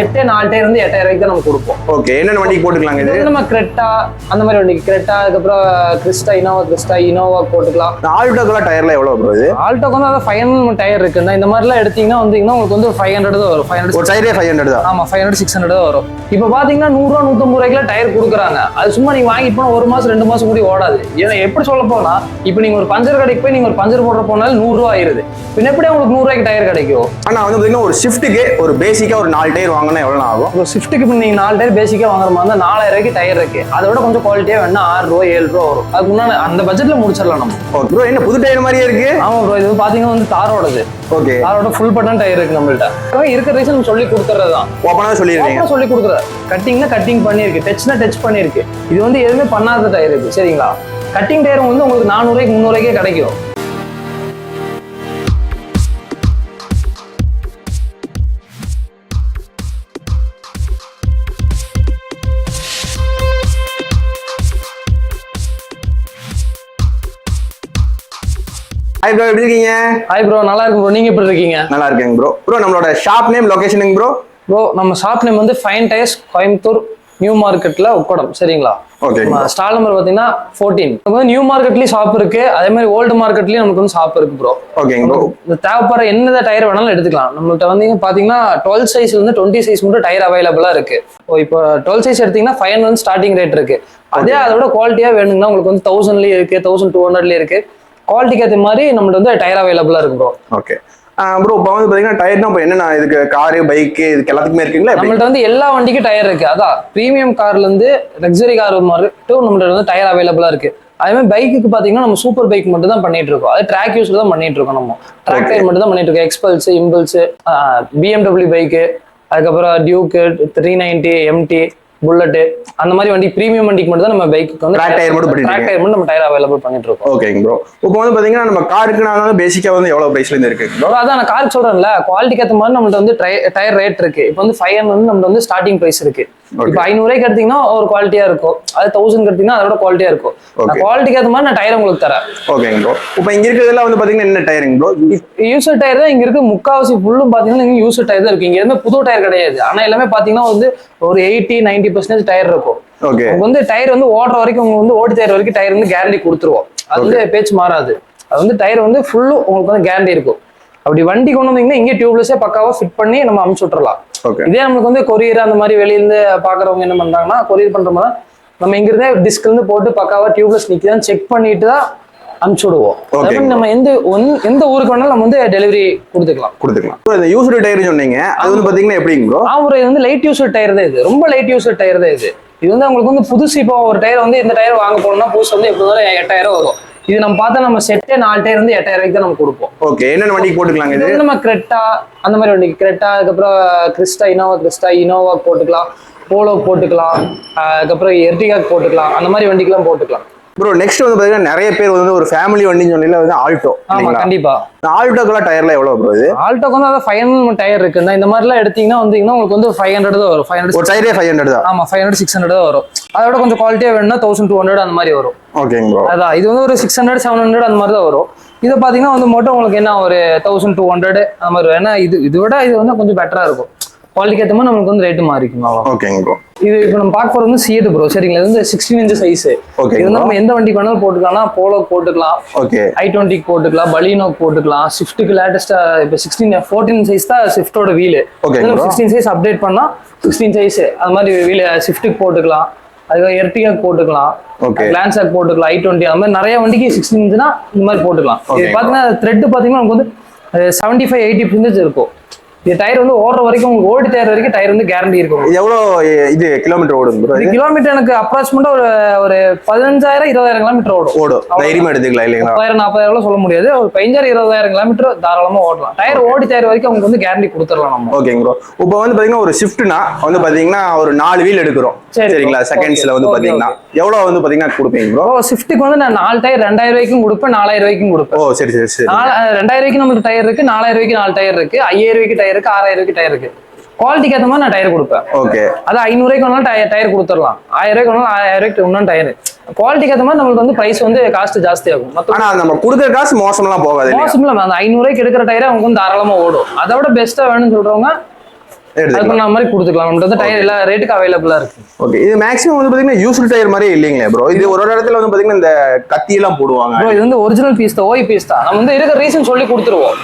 எட்டே 4 டயர் வந்து 8000 ரூபாய்க்கு தான் நம்ம கொடுப்போம். ஓகே, என்னென்ன வண்டிக்கு போட்டுக்கலாங்க இது? நம்ம கிரெட்டா அந்த மாதிரி வண்டிக்கு கிரெட்டா, அதுக்கப்புறம் கிறிஸ்டா, இனோவா போட்டுக்கலாம். ஆல்டோக்கெல்லாம் டயர்ல எவ்வளவு ப்ரோ இது? ஆல்டோக்கு வந்து 500 டயர் இருக்குன்னா இந்த மாதிரிலாம் எடுத்தீங்கன்னா வந்தீங்கன்னா உங்களுக்கு வந்து 500 தான் வரும். 500 ஒரு டயரே 500 தான். ஆமா, 500 600 தான் வரும். இப்போ பாத்தீங்கன்னா 100 ரூபா 150 ரூபாய்க்குலாம் டயர் கொடுக்குறாங்க. அது சும்மா நீங்க வாங்கிட்டு போனா 1 மாசம் 2 மாசம் கூட ஓடாது. ஏன்னா எப்படி சொல்ல போனா இப்போ நீங்க ஒரு பஞ்சர் கடைக்கு போய் நீங்க ஒரு பஞ்சர் போடுற போனாலும் 100 ரூபா ஆயிருது. பின்ன எப்படி உங்களுக்கு 100 ரூபாய்க்கு டயர் கிடைக்கும்? ஆனா வந்து பாத்தீங்கன்னா ஒரு ஷிஃப்ட்டுக்கு ஒரு பேசிக்கா ஒரு 4 டயர் வாங்கினா எவ்வளவு ஆகும்? ஒரு ஷிஃப்ட்டுக்கு இப்போ நீங்க 4 டயர் பேசிக்கா வாங்குற மாதிரி இருந்தா 4000 ரூபாய்க்கு டயர் இருக்கு. அதோட கொஞ்சம் குவாலிட்டியா வேணா 6 ரூபா 7 ரூபா வரும். அதுக்கு முன்னாடி அந்த பட்ஜெட்ல முடிச்சிடலாம் நம்ம. ப்ரோ என்ன புது டயர் மாதிரியே இருக்கு? ஆமா ப்ரோ, இது பாத்தீங்கன்னா வந்து தாரோடது. ஓகே, தாரோட ஃபுல் பட்டன் டயர் இருக்கு நம்மள்ட்ட. இருக்கிற ரீசன் சொல்லி கொடுத்துறதுதான். ஓப்பனா சொல்லிடுறீங்க. சொல்லி கொடுக்குறது கட்டிங்னா கட்டிங் பண்ணிருக்கு, டச்னா டச் பண்ணிருக்கு. இது வந்து எதுவுமே பண்ணாத டயர் இருக்கு சரிங்களா. கட்டிங் டயர் வந்து உங்களுக்கு 400 ரூபாய்க்கு 300 ரூபாய்க்கே கிடைக்கும். ஹாய் ப்ரோ, எப்படி இருக்கீங்க? ஹாய் ப்ரோ, நல்லா இருக்கு ப்ரோ. நீங்க எப்படி இருக்கீங்க? நல்லா இருக்கேங்க ப்ரோ. ப்ரோ நம்மளோட ஷாப் நேம், லொகேஷனுங்க ப்ரோ? ப்ரோ நம்ம ஷாப் நேம் வந்து ஃபைன் டயர்ஸ், கோயம்புத்தூர் நியூ மார்க்கெட்ல உக்கடம் சரிங்களா. ஓகே, ஸ்டால் நம்பர் பாத்தீங்கன்னா 14. நமக்கு வந்து நியூ மார்க்கெட்லயும் ஷாப் இருக்கு, அதே மாதிரி ஓல்டு மார்க்கெட்லயும் நமக்கு வந்து ஷாப் இருக்கு ப்ரோ. ஓகேங்க ப்ரோ. இந்த தேவைப்படுற என்ன டயர் வேணாலும் எடுத்துக்கலாம். நம்மள்ட்ட வந்து பாத்தீங்கன்னா 12 சைஸ்ல இருந்து 20 சைஸ் மட்டும் டயர் அவைலபிளா இருக்கு. இப்போ 12 சைஸ் எடுத்தீங்கன்னா 500 வந்து ஸ்டார்டிங் ரேட் இருக்கு. அதே அதோட குவாலிட்டியா வேணுங்கன்னா உங்களுக்கு வந்து 1000லயே இருக்கு, 1200லயே இருக்கு. குவாலிட்டிக்கு ஏற்ற மாதிரி நம்மள்ட்ட வந்து டயர் அவைலபிளா இருக்கு ப்ரோ. ஓகே ப்ரோ, இப்போ வந்து பாத்தீங்கன்னா டயர்னா இப்போ என்னன்னா இதுக்கு காரு, பைக்கு இதுக்கு எல்லாத்துக்குமே இருக்குங்களா? நம்மள்ட்ட வந்து எல்லா வண்டிக்கும் டயர் இருக்கு. அதான் பிரீமியம் கார்ல இருந்து லக்ஸரி கார் மட்டும் நம்மள்ட்ட வந்து டயர் அவைலபிளா இருக்கு. அதே மாதிரி பைக்குக்கு பாத்தீங்கன்னா நம்ம சூப்பர் பைக் மட்டும் தான் பண்ணிட்டு இருக்கோம். அது ட்ராக் யூஸ்ல தான் பண்ணிட்டு இருக்கோம். நம்ம ட்ராக் டயர் மட்டும் தான் பண்ணிட்டு இருக்கோம். எக்ஸ்பல்ஸ், இம்பல்ஸ், BMW பைக்கு, அதுக்கப்புறம் டியூக்கு, 390, MT, புல்லட் அந்த மாதிரி வண்டி பிரீமியம் வண்டிக்கு மட்டும் தான் நம்ம பைக்கு வந்து ட்ராக் டயர் மட்டும் நம்ம டயர் அவைலபிள் பண்ணிட்டு இருக்கோம். ஓகேங்க ப்ரோ. இப்போ வந்து பாத்தீங்கன்னா நம்ம காருக்கு பேசிக்கா வந்து எவ்வளவு பிரைஸ்ல இருந்து இருக்கு ப்ரோ? அதான் நான் காருக்கு சொல்றேன்ல, குவாலிட்டிக்கு ஏற்ற மாதிரி நம்மள்ட்ட வந்து டயர் ரேட் இருக்கு. இப்போ வந்து 500 வந்து நம்மள்ட்ட வந்து ஸ்டார்டிங் பிரைஸ் இருக்கு. இப்போ 500 ரூபாய்க்கு எடுத்தீங்கன்னா ஒரு குவாலிட்டியா இருக்கும். அது 1000 எடுத்தீங்கன்னா அதோட குவாலிட்டியா இருக்கும். குவாலிட்டிக்கு ஏற்ற மாதிரி நான் டயர் உங்களுக்கு தரேன். ஓகேங்க ப்ரோ. இப்போ இங்க இருக்கிறதுல வந்து பாத்தீங்கன்னா என்ன டயருங்க ப்ரோ? யூசர் டயர் தான் இங்க இருக்கு. முக்காவாசி ஃபுல்லும் பாத்தீங்கன்னா இங்க யூசர் டயர் தான் இருக்கு. இங்க இருந்து புது டயர் கிடையாது. ஆனா எல்லாமே பாத்தீங்கன்னா வந்து ஒரு 80-90% டயர் இருக்கும். ஓகே, வந்து டயர் வந்து ஓடுற வரைக்கும் உங்களுக்கு வந்து ஓடி டயர் வரைக்கும் டயர் வந்து கேரண்டி கொடுத்துருவோம். அது வந்து பேச்சு மாறாது. அது வந்து டயர் வந்து ஃபுல்லும் உங்களுக்கு வந்து கேரண்டி இருக்கும். அப்படி வண்டி கொண்டு வந்தீங்கன்னா இங்கே டியூப்லெஸ்ஸே பக்காவா ஃபிட் பண்ணி நம்ம அனுப்பிச்சு விட்டுறலாம். இதே நமக்கு வந்து கொரியர் அந்த மாதிரி வெளியிருந்து பாக்குறவங்க என்ன பண்றாங்கன்னா, கொரியர் பண்ற மாதிரி நம்ம இங்கிருந்தே டிஸ்க்ல இருந்து போட்டு பக்காவா டியூப்லெஸ் நிக்குதான் செக் பண்ணிட்டு தான் அனுப்பிச்சு விடுவோம். நம்ம எந்த ஊருக்கு வேணாலும் நம்ம வந்து டெலிவரி கொடுத்துக்கலாம். இந்த யூசர் டயர் சொன்னீங்க, அது வந்து பாத்தீங்கன்னா எப்படிங்க ப்ரோ? இது வந்து லைட் யூசர் டயர் தான். இது ரொம்ப லைட் யூசர் டயர் தான். இது வந்து உங்களுக்கு வந்து புதுசு. இப்போ ஒரு டயர் வந்து இந்த டயர் வாங்க போனோம்னா புதுசு வந்து எப்படி வரும் 8000 வரும். இது நம்ம பார்த்தா நம்ம செட்டே 4 டயர் வந்து 8000 ரூபாய்க்கு தான் நம்ம கொடுப்போம். ஓகே, என்னென்ன வண்டிக்கு போட்டுக்கலாங்க இது? நம்ம கிரெட்டா அந்த மாதிரி வண்டிக்கு கிரெட்டா, அதுக்கப்புறம் கிறிஸ்டா, இனோவா போட்டுக்கலாம், போலோ போட்டுக்கலாம், அதுக்கப்புறம் எர்டிகா போட்டுக்கலாம். அந்த மாதிரி வண்டிக்கெல்லாம் போட்டுக்கலாம். ப்ரோ நெக்ஸ்ட் வந்து பாத்தீங்கன்னா நிறைய பேர் வந்து ஒரு ஃபேமிலி வண்டின்னு சொன்னீங்க, வந்து ஆல்டோ. ஆமா கண்டிப்பா. ஆல்டோக்கெல்லாம் டயர்ல எவ்வளவு ப்ரோ இது? ஆல்டோக்கு வந்து 500 டயர் இருக்குன்னா இந்த மாதிரிலாம் எடுத்தீங்கன்னா வந்தீங்கன்னா உங்களுக்கு வந்து 500 தான் வரும். 500 ஒரு டயரே 500 தான். ஆமா, 500 600 தான் வரும். அதோட கொஞ்சம் குவாலிட்டியா வேணும்னா 1200 அந்த மாதிரி வரும். ஓகேங்க ப்ரோ. அதான் இது வந்து ஒரு 600 700 அந்த மாதிரி தான் வரும். இதை பாத்தீங்கன்னா வந்து மட்டும் உங்களுக்கு என்ன ஒரு 1200 அந்த மாதிரி வரும். ஏன்னா இது விட இது வந்து கொஞ்சம் பெட்டரா இருக்கும். குவாலிட்டிக்கு ஏற்ற மாதிரி நமக்கு வந்து ரேட்டு மாறிக்கும். ஓகேங்க ப்ரோ. இது இப்போ நம்ம பார்க்க போறது வந்து சிஎட் ப்ரோ சரிங்களா. இது வந்து 16 இன்ச் சைஸ். இது வந்து நம்ம எந்த வண்டிக்கு வேணாலும் போட்டுக்கலாம்னா போலோ போட்டுக்கலாம், ஓகே, i20 போட்டுக்கலாம், பலினோ போட்டுக்கலாம். ஸ்விஃப்ட்டுக்கு லேட்டஸ்டா இப்போ 14 சைஸ் தான் ஸ்விஃப்டோட வீல். 16 சைஸ் அப்டேட் பண்ணா 16 சைஸ் அது மாதிரி வீல் ஸ்விஃப்ட்டுக்கு போட்டுக்கலாம். அதுக்கு எர்டிகா போட்டுக்கலாம், கிளான்சாக் போட்டுக்கலாம், i20 அந்த மாதிரி நிறைய வண்டிக்கு 16 இன்ச்னா இந்த மாதிரி போட்டுக்கலாம். இது பாத்தீங்கன்னா த்ரெட் பாத்தீங்கன்னா நமக்கு வந்து 75-80% இருக்கும். இந்த டயர் வந்து ஓடுற வரைக்கும் உங்களுக்கு ஓல்டு டயர் வரைக்கும் டயர் வந்து கேரண்டி இருக்கும். எவ்வளோ இது கிலோமீட்டர் ஓடும் ப்ரோ? கிலோமீட்டர் எனக்கு அப்ராக்சிமேட்டா ஒரு 15000-20000 கிலோமீட்டர் ஓடும். தைரியமா எடுத்துக்கலாம் இல்லைங்களா? 3000-4000 சொல்ல முடியாது. ஒரு 15000-20000 கிலோமீட்டர் தாராளமா ஓடலாம். டயர் ஓடி டயர் வரைக்கும் அவங்க வந்து கேரண்டி கொடுத்துடலாம் நம்ம. ஓகேங்க ப்ரோ. இப்போ வந்து பாத்தீங்கன்னா ஒரு ஷிஃப்ட்னா வந்து பாத்தீங்கன்னா ஒரு 4 வீல் எடுக்கிறோம் சரிங்களா. செகண்ட்ஸ்ல வந்து பாத்தீங்கன்னா எவ்வளவு வந்து பாத்தீங்கன்னா கொடுப்பீங்க ப்ரோ? ஷிஃப்ட்டுக்கு வந்து நான் 4 டயர் 2000 ரூபாய்க்கும் கொடுப்பேன், 4000 ரூபாய்க்கும் கொடுப்பேன். ஓ சரி சரி சரி. 2000 ரூபாய்க்கு நமக்கு டயர் இருக்கு, 4000 ரூபாய்க்கு 4 டயர் இருக்கு, 5000 ரூபாய்க்கு டயர் இருக்கு, 6000 ரூபாய்க்கு டயர் இருக்கு. குவாலிட்டிக்கு ஏற்ற மாதிரி நான் டயர் கொடுப்பேன். ஓகே, அது 500 ரூபாய்க்கு வேணாலும் டயர் கொடுத்துடலாம், 1000 ரூபாய்க்கு வேணாலும் 1000 ரூபாய்க்கு இன்னும் டயர். குவாலிட்டிக்கு ஏற்ற மாதிரி நமக்கு வந்து பிரைஸ் வந்து காஸ்ட் ஜாஸ்தி ஆகும். ஆனா நம்ம கொடுக்குற காசு மோசம்லாம் போகாது. மோசம் இல்ல, அந்த 500 ரூபாய்க்கு எடுக்கிற டயரை அவங்க வந்து தாராளமா ஓடும். அதை விட பெஸ்டா வேணும்னு சொல்றவங்க அதுக்கு நம்ம மாதிரி கொடுத்துக்கலாம். நம்மகிட்ட வந்து டயர் எல்லா ரேட்டுக்கு அவைலபிளா இருக்கு. ஓகே, இது மேக்ஸிமம் வந்து பாத்தீங்கன்னா யூஸ்டு டயர் மாதிரி இல்லைங்களே ப்ரோ. இது ஒரு இடத்துல வந்து பாத்தீங்கன்னா இந்த கத்தி எல்லாம் போடுவாங்க ப்ரோ. இது வந்து ஒரிஜினல் பீஸ் தான், ஓய் பீஸ் தான். நம்ம வந்து இருக்க ரீசன் சொல்லி கொடுத்துருவோம்.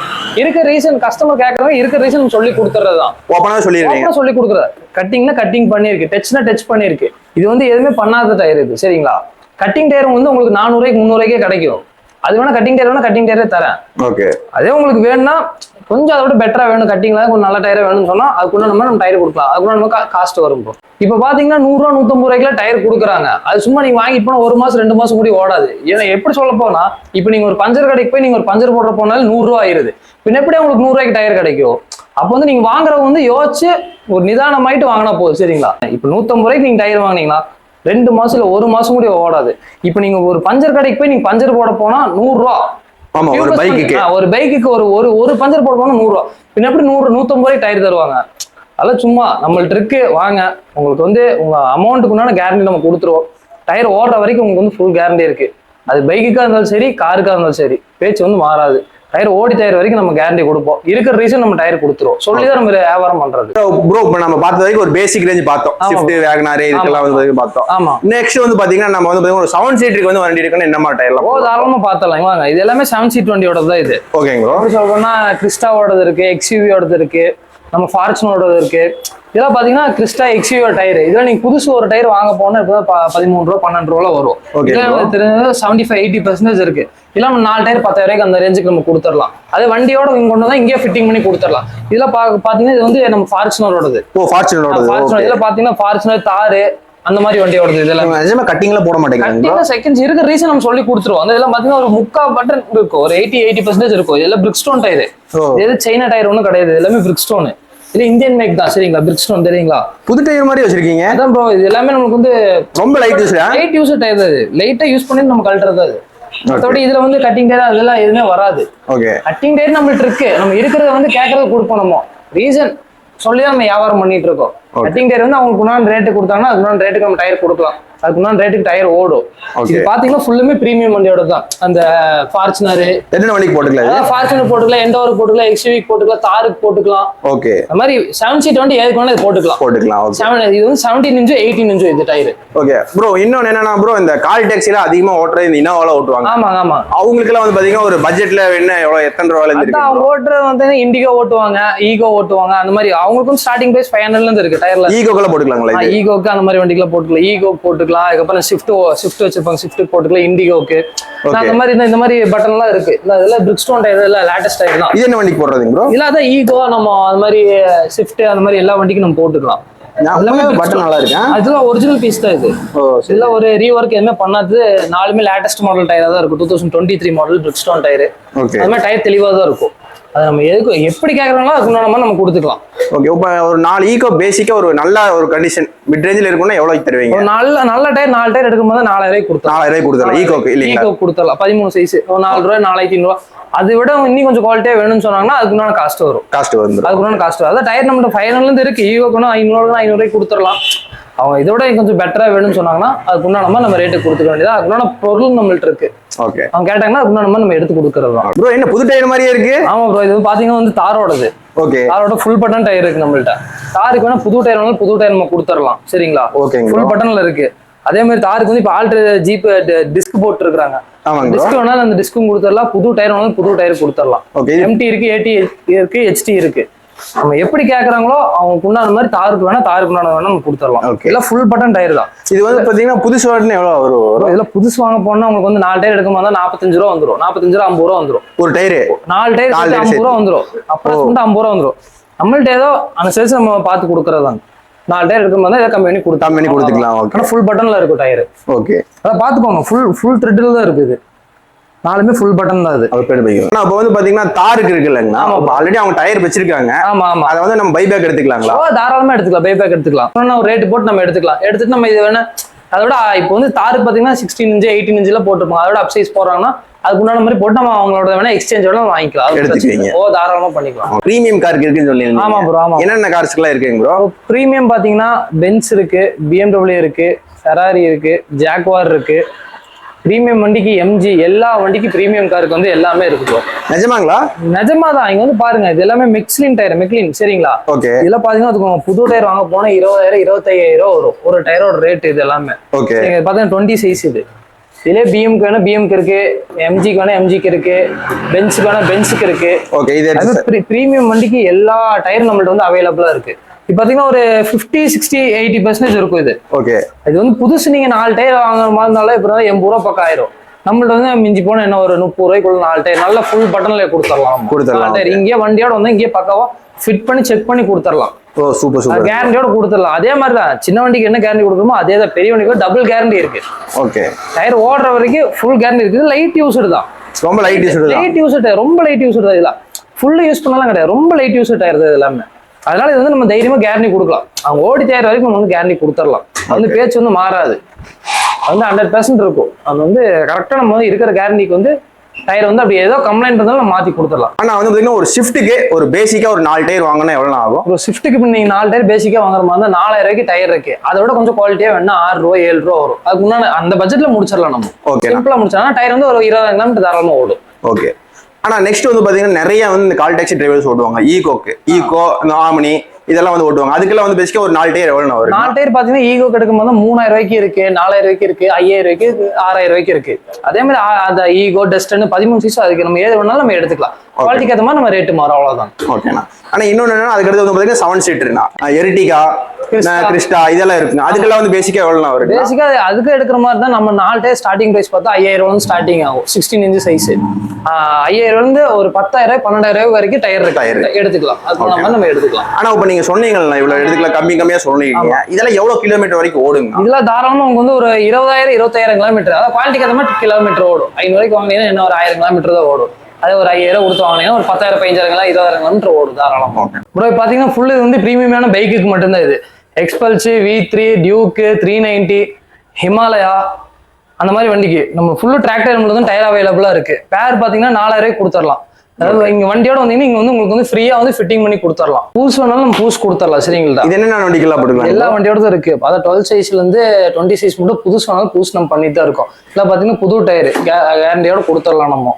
இருக்க ரீசன் கஸ்டமர் கேட்கறவங்க இருக்க ரீசன் சொல்லி கொடுத்துறதுதான். ஓப்பனா சொல்லிடுவீங்க. சொல்லி கொடுக்குறது. கட்டிங்னா கட்டிங் பண்ணிருக்கு, டச்னா டச் பண்ணிருக்கு. இது வந்து எதுவுமே பண்ணாத டயர் இது, சரிங்களா? கட்டிங் டயர் வந்து உங்களுக்கு 400 300 கிடைக்கும். அது வேணா கட்டிங் டயர் வேணா கட்டிங் டயரே தரேன். ஓகே, அதே உங்களுக்கு வேணும்னா கொஞ்சம் அதை விட பெட்டரா வேணும், கட்டிங்ல கொஞ்சம் நல்ல டயர் வேணும்னு சொன்னா அதுக்குள்ள நம்ம டயர் கொடுக்கலாம். அதுக்குள்ள நம்ம காஸ்ட் வரும். இப்ப பாத்தீங்கன்னா 100 ரூபா 150 ரூபாய்க்குலாம் டயர் கொடுக்குறாங்க. அது சும்மா நீங்க வாங்கிட்டு போனா 1 மாசம் 2 மாசம் கூட ஓடாது. ஏன்னா எப்படி சொல்ல போனா, இப்ப நீங்க ஒரு பஞ்சர் கடைக்கு போய் நீங்க ஒரு பஞ்சர் போடுற போனாலும் 100 ரூபா ஆயிருது. பின்ன எப்படி உங்களுக்கு 100 ரூபாய்க்கு டயர் கிடைக்கும்? அப்ப வந்து நீங்க வாங்குறவங்க வந்து யோசிச்சு ஒரு நிதானமாயிட்டு வாங்கினா போதும், சரிங்களா? இப்ப 150 ரூபாய்க்கு நீங்க டயர் வாங்கினீங்கன்னா 2 மாசம் இல்ல 1 மாசம் கூட ஓடாது. இப்ப நீங்க ஒரு பஞ்சர் கடைக்கு போய் நீங்க பஞ்சர் போட போனா 100 ரூபா. ஆமா, ஒரு பைக்குக்கு ஒரு பஞ்சர் போட போனா 100 ரூபா. பின்ன எப்படி 150 ரூபாய்க்கு டயர் தருவாங்க? அதெல்லாம் சும்மா நம்மள்ட்ட இருக்கு, வாங்க. உங்களுக்கு வந்து உங்க அமௌண்ட்டுக்கு உண்டான கேரண்டி நம்ம கொடுத்துருவோம். டயர் ஓடுற வரைக்கும் உங்களுக்கு வந்து ஃபுல் கேரண்டி இருக்கு. அது பைக்குக்கா இருந்தாலும் சரி, காருக்கா இருந்தாலும் சரி, பேச்சு வந்து மாறாது. டயர் ஓடி டயர் வரைக்கும் நம்ம கேரண்டி கொடுப்போம். இருக்கிற ரீசன் நம்ம டயர் கொடுத்துருவோம். சொல்லிதான் நம்ம வியாபாரம் பண்றது. ப்ரோ, இப்ப நம்ம பார்த்த வரைக்கும் ஒரு பேசிக் ரேஞ்ச் பார்த்தோம். ஸ்விஃப்ட், வேகனார் இதெல்லாம் வந்து பார்த்தோம். ஆமா, நெக்ஸ்ட் வந்து பாத்தீங்கன்னா நம்ம வந்து ஒரு 7 சீட்டருக்கு வந்து வண்டி இருக்குன்னு என்ன மாதிரி டயர்லாம் தாராளமா பார்த்தலாம். வாங்க, இது எல்லாமே 7 சீட் வண்டியோட தான் இது. ஓகேங்க ப்ரோ. அப்படி சொல்லணும்னா கிறிஸ்டாவோடது இருக்கு, எக்ஸ்யூவியோடது இருக்கு, நம்ம ஃபார்ச்சுனரோடது இருக்கு. இதெல்லாம் பாத்தீங்கன்னா கிறிஸ்டா எக்ஸ்யூவோ டயர். இதெல்லாம் நீங்க புதுசு ஒரு டயர் வாங்க போனா இப்போ 13 ரூபா 12 ரூபா வரும். 75-80% இருக்கு. இதெல்லாம் 4 டயர் 10,000 ரூபாய்க்கு அந்த ரேஞ்சுக்கு நம்ம கொடுத்துடலாம். அதே வண்டியோட இங்க கொண்டு தான் இங்கே ஃபிட்டிங் பண்ணி கொடுத்துடலாம். இதெல்லாம் பாத்தீங்கன்னா இது வந்து நம்ம ஃபார்ச்சுனரோடது. இதெல்லாம் பாத்தீங்கன்னா ஃபார்ச்சுனர், தாரு அந்த மாதிரி வண்டியோடது. இதெல்லாம் நிஜமா கட்டிங்ல போட மாட்டேங்கிறாங்க. செகண்ட்ஸ் இருக்க ரீசன் நம்ம சொல்லி கொடுத்துருவோம். அந்த இதெல்லாம் பாத்தீங்கன்னா ஒரு 3/4 பட்டன் இருக்கும், ஒரு 80% இருக்கும். இதெல்லாம் பிரிக்ஸ்டோன் டயர். இது சைனா டயர் ஒன்றும் கிடையாது, எல்லாமே பிரிக்ஸ்டோன். இது இந்தியன் மேக் தான், சரிங்களா? பிரிக்ஸ்டோன் தெரியுங்களா? புது டயர் மாதிரி வச்சிருக்கீங்க. அதான் ப்ரோ, இது எல்லாமே நமக்கு வந்து ரொம்ப லைட் யூஸ் டயர். அது லைட்டா யூஸ் பண்ணி நம்ம கழட்டுறது. அது மற்றபடி இதுல வந்து கட்டிங் டயர் அதெல்லாம் எதுவுமே வராது. கட்டிங் டயர் நம்மள்ட்ட இருக்கு. நம்ம இருக்கிறத வந்து கேட்கறத கொடுப்போம். நம்ம ரீசன் சொல்லி நம்ம வியாபாரம் பண்ணிட்டு இருக்கோம். கட்டிங் டயர் வந்து அவங்களுக்கு உண்டான ரேட்டு கொடுத்தாங்கன்னா அதுக்கு ரேட்டுக்கு நம்ம டயர் கொடுக்கலாம். அதுக்கு உண்டான ரேட்டுக்கு டயர் ஓடும். இது பாத்தீங்கன்னா ஃபுல்லுமே பிரீமியம் வண்டியோட தான். அந்த ஃபார்ச்சுனர் எத்தனை வண்டிக்கு போட்டுக்கலாம்? ஃபார்ச்சுனர் போட்டுக்கலாம், எண்டோவர் போட்டுக்கலாம், எக்ஸ்யூவி போட்டுக்கலாம், தாருக்கு போட்டுக்கலாம். ஓகே, அந்த மாதிரி 7 சீட் வண்டி எதுக்கு வேணா இது போட்டுக்கலாம். இது வந்து 17 இன்ச் 18 இன்ச் இது டயர். ஓகே ப்ரோ, இன்னொன்னு என்னன்னா ப்ரோ, இந்த கால் டாக்ஸில அதிகமா ஓட்டுறது இந்த இனோவால ஓட்டுவாங்க. ஆமா. அவங்களுக்கு எல்லாம் வந்து பாத்தீங்கன்னா ஒரு பட்ஜெட்ல என்ன எவ்வளவு எத்தனை ரூபாயில இருந்து இருக்கு? அவங்க ஓட்டுறது வந்து இண்டிகோ ஓட்டுவாங்க, ஈகோ ஓட்டுவாங்க. அந்த மாதிரி அவங்களுக்கும் ஸ்டார்டிங் பிரைஸ் 500 இருந்து இருக்கு டயர்ல. ஈகோக்குள்ள போட்டுக்கலாங்களா? ஈகோக்கு அந்த மாதிரி வண்டிக்குள்ள போட்டுக்கலாம். ஈகோ போட்டுக்கலாம். அதுக்கப்புறம் ஷிஃப்ட் வச்சிருப்பாங்க, ஷிஃப்ட் போட்டுக்கலாம். இண்டிகோக்கு அந்த மாதிரி இந்த மாதிரி பட்டன் எல்லாம் இருக்கு. இதெல்லாம் பிரிக்ஸ்டோன் டயர், இல்ல லேட்டஸ்ட் டயர் தான். இது என்ன வண்டிக்கு போடுறதுங்க ப்ரோ? இல்ல அதான் ஈகோ, நம்ம அந்த மாதிரி ஷிஃப்ட் அந்த மாதிரி எல்லா வண்டிக்கும் நம்ம போட்டுக்கலாம். எல்லாமே பட்டன் நல்லா இருக்கு. அதெல்லாம் ஒரிஜினல் பீஸ் தான் இது. இல்ல ஒரு ரீவொர்க் எதுவுமே பண்ணாது. 4மே லேட்டஸ்ட் மாடல் டயரா தான் இருக்கும். 2023 மாடல் பிரிக்ஸ்டோன் டயர். அது மாதிரி டயர் தெளிவா தான் இருக்கும். அது நம்ம எதுக்கு எப்படி கேட்கறாங்களோ அதுக்கு நம்ம கொடுத்துக்கலாம். ஓகே, இப்போ ஒரு 4 ஈகோ பேசிக்கா ஒரு நல்ல ஒரு கண்டிஷன் மிட் ரேஞ்சில் இருக்கும்னா எவ்வளவு தருவீங்க? ஒரு நல்ல டயர் 4 டயர் எடுக்கும்போது 4000 கொடுத்துடலாம். 4000 கொடுத்துடலாம். ஈகோக்கு இல்லைங்களா? ஈகோ கொடுத்துடலாம். 13 சைஸ் ஒரு 4 ரூபாய் 4500 ரூபா. அதை விட இன்னும் கொஞ்சம் குவாலிட்டியா வேணும்னு சொன்னாங்கன்னா அதுக்குண்டான காஸ்ட் வரும். அதுக்குண்டான காஸ்ட் வரும். அதான் டயர் நம்ம 500 இருந்து இருக்கு. ஈகோக்குன்னா 500 ரூபாய்க்கு கொடுத்துடலாம். அவங்க இதோட கொஞ்சம் பெட்டரா வேணும்னு சொன்னாங்கன்னா அதுக்குண்டான நம்ம ரேட்டு கொடுத்துக்க வேண்டியதா. அதுக்குண்டான பொருள் நம்மள்ட்ட இருக்கு. ஓகே, அவங்க கேட்டாங்கன்னா அதுக்குண்டான நம்ம எடுத்து கொடுக்கறது தான். ப்ரோ, என்ன புது டயர் மாதிரியே இருக்கு? ஆமா ப்ரோ, இது பாத்தீங்கன்னா வந்து தாரோடது. ஓகே, தாரோட ஃபுல் பட்டன் டயர் இருக்கு நம்மள்ட்ட. தாருக்கு வேணா புது டயர் வேணாலும் புது டயர் நம்ம கொடுத்துடலாம், சரிங்களா? ஓகே, ஃபுல் பட்டன்ல இருக்கு. அதே மாதிரி தாருக்கு வந்து இப்போ ஆல்ட்ரு ஜீப் டிஸ்க் போட்டு இருக்காங்க. டிஸ்க் வேணாலும் அந்த டிஸ்க்கும் கொடுத்துடலாம். புது டயர் வேணாலும் புது டயர் கொடுத்துடலாம். எம்டி இருக்கு, ஏடி இருக்கு, ஹெச்டி இருக்கு. நம்ம எப்படி கேட்கறாங்களோ அவங்களுக்கு உண்டான மாதிரி தாருக்கு வேணா நம்ம கொடுத்துடலாம். எல்லாம் ஃபுல் பட்டன் டயர் தான். இது வந்து பாத்தீங்கன்னா புதுசு வாங்கினா எவ்வளவு வரும்? இதெல்லாம் புதுசு வாங்க போனா உங்களுக்கு வந்து 4 டயர் எடுக்கும் போது 45 ரூபா வந்துடும். 45 ரூபா 50 ரூபா வந்துடும் ஒரு டயர். 4 டயர் 50 ரூபா வந்துடும். அப்புறம் 50 ரூபா வந்துடும். நம்மள்ட்ட ஏதோ அந்த சைஸ் நம்ம பார்த்து கொடுக்கறதாங்க. 4 டயர் எடுக்கும் போது ஏதோ கம்மி பண்ணி கொடுத்துக்கலாம். ஆனா ஃபுல் பட்டன்ல இருக்கும் டயர். ஓகே, அதான் பாத்துக்கோங்க. ஃபுல் த்ரெட்ல தான் இருக்குது. 4மே ஃபுல் பட்டன் தான். அது அப்ப வந்து பாத்தீங்கன்னா தாருக்கு இருக்குல்லங்கண்ணா, ஆல்ரெடி அவங்க டயர் வச்சிருக்காங்க. ஆமா. அதை வந்து நம்ம பைபேக் எடுத்துக்கலாங்களா? தாராளமா எடுத்துக்கலாம், பைபேக் எடுத்துக்கலாம். ஒரு ரேட் போட்டு நம்ம எடுத்துக்கலாம். எடுத்துட்டு நம்ம இது வேணா அதோட இப்போ வந்து தாருக்கு பாத்தீங்கன்னா 16 இன்ச் 18 இன்ச்ல போட்டுருப்பாங்க. அதோட அப்சைஸ் போறாங்கன்னா அதுக்கு உண்டான மாதிரி போட்டு நம்ம அவங்களோட வேணா எக்ஸ்சேஞ்ச் வேணா வாங்கிக்கலாம். எடுத்துக்கீங்க. தாராளமா பண்ணிக்கலாம். பிரீமியம் காருக்கு இருக்குன்னு சொல்லுங்க. ஆமா ப்ரோ, ஆமா. என்னென்ன கார்ஸ் எல்லாம் இருக்குங்க ப்ரோ? பிரீமியம் பாத்தீங்கன்னா பென்ஸ் இருக்கு, BMW இருக்கு, ஃபெராரி இருக்கு, ஜாக்வார் இருக்கு, பிரீமியம் வண்டிக்கு எம்ஜி எல்லா வண்டிக்கு பிரீமியம் காருக்கு வந்து எல்லாமே இருக்கு ப்ரோ. நிஜமாங்களா? நிஜமா தான். இங்க வந்து பாருங்க, இது எல்லாமே மிக்ஸ்லின் டயர், மெக்லின் சரிங்களா. ஓகே. இதெல்லாம் பாத்தீங்கன்னா அதுக்கு புது டயர் வாங்க போனா 20,000 25,000 வரும் ஒரு டயரோட ரேட். இது எல்லாமே ஓகே. நீங்க பாத்தீங்கன்னா 20 சைஸ் இது. இதுல பிஎம்க்கு வேணா பிஎம்க்கு இருக்கு, எம்ஜிக்கு வேணா எம்ஜிக்கு இருக்கு, பென்ஸுக்கு வேணா பென்ஸுக்கு இருக்கு. ஓகே. இது பிரீமியம் வண்டிக்கு எல்லா டயரும் நம்மள்ட்ட வந்து அவைலபிளா இருக்கு. இப்போ பாத்தீங்கன்னா ஒரு 50, 60, 80% இருக்கும் இது. ஓகே. இது வந்து புதுசு. நீங்க 4 டயர் வாங்குற மாதிரி இருந்தாலும் இப்போ 80 ரூபா பக்கம் ஆயிரும். நம்மள்ட்ட வந்து மிஞ்சி போனா என்ன ஒரு 30 ரூபாய்க்குள்ள 4 டயர் நல்ல ஃபுல் பட்டன்ல கொடுத்துடலாம். டயர் இங்கேயே வண்டியோட வந்து இங்கேயே பக்காவா ஃபிட் பண்ணி செக் பண்ணி கொடுத்துடலாம். ஓ சூப்பர் சூப்பர். கேரண்டியோட கொடுத்துடலாம். அதே மாதிரி தான் சின்ன வண்டிக்கு என்ன கேரண்டி கொடுக்குறோமோ அதே தான் பெரிய வண்டிக்கு டபுள் கேரண்டி இருக்கு. ஓகே. டயர் ஓடுற வரைக்கும் ஃபுல் கேரண்டி இருக்குது. லைட் யூஸ்டு தான். ரொம்ப லைட் யூஸ்டு தான். லைட் யூஸ்டு டயர், ரொம்ப லைட் யூஸ்டு தான். இதெல்லாம் ஃபுல்லா யூஸ் பண்ணலாம் கிடையாது, ரொம்ப லைட் யூஸ்டு டயர் இது எல்லாமே. அதனால இது வந்து நம்ம தைரியமா கேரண்டி கொடுக்கலாம். அவங்க ஓடி டயர் வரைக்கும் நம்ம வந்து கேரண்டி கொடுத்துடலாம். வந்து பேச்சு வந்து மாறாது. அது வந்து 100% இருக்கும். அது வந்து கரெக்டா நம்ம வந்து இருக்கிற கேரண்டிக்கு வந்து டயர் வந்து அப்படி ஏதோ கம்ப்ளைண்ட் இருந்தாலும் நம்ம மாத்தி கொடுத்துடலாம். ஆனா வந்து பாத்தீங்கன்னா ஒரு ஷிஃப்ட்டுக்கு ஒரு பேசிக்கா ஒரு 4 டயர் வாங்கினா எவ்வளவு ஆகும்? ஒரு ஷிஃப்ட்டுக்கு இப்போ நீங்க 4 டயர் பேசிக்கா வாங்குற மாதிரி இருந்தா 4,000 ரூபாய்க்கு டயர் இருக்கு. அதோட கொஞ்சம் குவாலிட்டியா வேணா 6 ரூபா 7 ரூபா வரும். அதுக்கு முன்னாடி அந்த பட்ஜெட்ல முடிச்சிடலாம் நம்ம. ஓகே. சிம்பிளா முடிச்சிடலாம். டயர் வந்து ஒரு 20,000 கிலோமீட்டர் தாராளமா ஓடும். ஓகே. ஆனா நெக்ஸ்ட் வந்து பாத்தீங்கன்னா நிறைய வந்து இந்த கால் டாக்ஸி டிரைவர்ஸ் ஓட்டுவாங்க. ஈகோ, ஆமினி இதெல்லாம் வந்து ஓட்டுவாங்க. அதுக்கெல்லாம் வந்து பேசிக்கா ஒரு 4 டயர் எவ்வளவு வரும்? 4 டயர் பாத்தீங்கன்னா ஈகோ கிடைக்கும் போது 3,000 ரூபாய்க்கு இருக்கு, 4,000 ரூபாய்க்கு இருக்கு, 5,000 ரூபாய்க்கு இருக்கு, 6,000 ரூபாய்க்கு இருக்கு. அதே மாதிரி அந்த ஈகோ டஸ்ட்னு 13 சீஸ் அதுக்கு நம்ம ஏது வேணாலும் நம்ம எடுத்துக்கலாம். குவாலிட்டிக்கு ஏற்ற மாதிரி நம்ம ரேட்டு மாறும், அவ்வளவுதான். ஓகேண்ணா. ஆனா இன்னொன்னு என்னன்னா அதுக்கு வந்து பாத்தீங்கன்னா 7 சீட்டர்னா எரிட்டிகா, கிறிஸ்டா இதெல்லாம் இருக்குங்க. அதுக்கெல்லாம் வந்து பேசிக்கா எவ்வளவு வரும்? பேசிக்கா அதுக்கு எடுக்கிற மாதிரி தான் நம்ம 4 டயர் ஸ்டார்டிங் பிரைஸ் பார்த்தா 5,000 ரூபாய் ஸ்டார்டிங் ஆகும். 16 இன்ச் சைஸ் 5,000 இருந்து ஒரு 10,000 12,000 வரைக்கும் டயர் எடுத்துக்கலாம். அது நம்ம எடுத்துக்கலாம். ஆனா இப்ப நீங்க சொன்னீங்கல்ல இவ்வளவு எடுத்துக்கலாம், கம்மியா சொல்றீங்க. இதெல்லாம் எவ்வளவு கிலோமீட்டர் வரைக்கும் ஓடுங்க? இதெல்லாம் தாராளமா உங்களுக்கு வந்து ஒரு 20,000 25,000 கிலோமீட்டர், அதாவது குவாலிட்டிக்கு ஏற்ற மாதிரி கிலோமீட்டர் ஓடும். 500 ரூபாய்க்கு வாங்கினீங்கன்னா என்ன ஒரு 1000 கிலோமீட்டர் தான் ஓடும். அதே ஒரு 5,000 கொடுத்து வாங்கினீங்கன்னா ஒரு 10,000 15,000 20,000 கிலோமீட்டர் ஓடும் தாராளமா. ப்ரோ பாத்தீங்கன்னா ஃபுல்லு வந்து பிரீமியமான பைக்குக்கு மட்டும்தான் இது. எக்ஸ்பல்ஸ், V3, டியூக்கு, 390, ஹிமாலயா அந்த மாதிரி வண்டிக்கு நம்ம ஃபுல்லு டிராக்டர் நம்மளுக்கு டயர் அவைலபிளா இருக்கு. பேர் பாத்தீங்கன்னா 4,000 ரூபாய்க்கு கொடுத்துடலாம். அதாவது இங்க வண்டியோட வந்தீங்கன்னா இங்க வந்து உங்களுக்கு வந்து ஃப்ரீயா வந்து ஃபிட்டிங் பண்ணி கொடுத்துடலாம். பூஸ் வேணாலும் நம்ம பூஸ் கொடுத்துடலாம். சரிங்களா? இது என்ன வண்டிக்கெல்லாம் போட்டுக்கலாம்? எல்லா வண்டியோட தான் இருக்கு. அதாவது 12 சைஸ்ல இருந்து 20 சைஸ் மட்டும் புதுசு வேணாலும் பூஸ் நம்ம பண்ணிட்டு தான் இருக்கோம். இல்லை பாத்தீங்கன்னா புது டயர் கேரண்டியோட கொடுத்துடலாம் நம்ம.